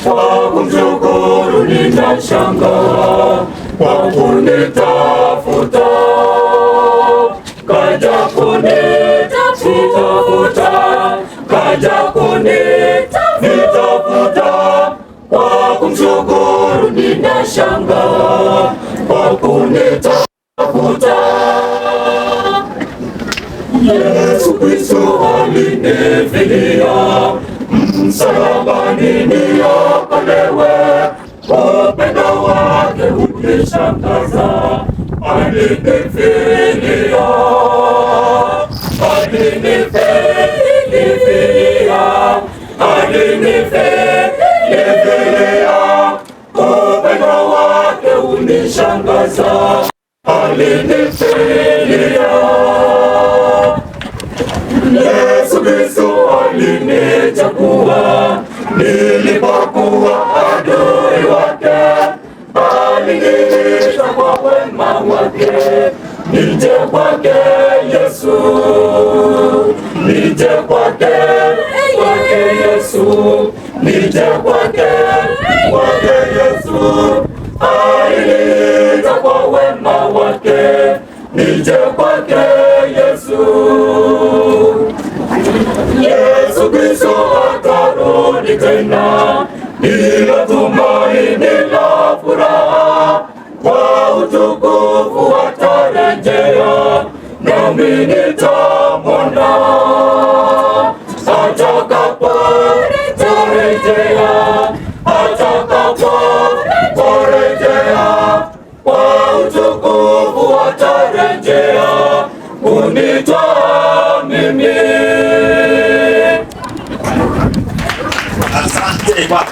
Kwa kumshukuru nitashangaa, kwa kunitafuta kaja kunitafuta, kaja kunitafuta. Kwa kumshukuru ninashangaa, kwa kunitafuta. Yesu Kristo alinifilia msalabani niokolewe, upendo wake unishangaza. Alinifilia, alinifilia, alinifilia, upendo wake unishangaza. Alinifilia. Yesu Kristo alinichagua nilipokuwa adui wake, aliniita kwa wema wake. Nije kwake Yesu, nije kwake Yesu, nije kwake Yesu. Aliniita kwa wema wake, nije kwake Yesu. Yesu Kristo atarudi tena, ila tumaini la furaha, kwa utukufu atarejea, nami nitamwona atakaporejea, atakaporejea, kwa utukufu atarejea kunitwaa mimi. Asante Bwana.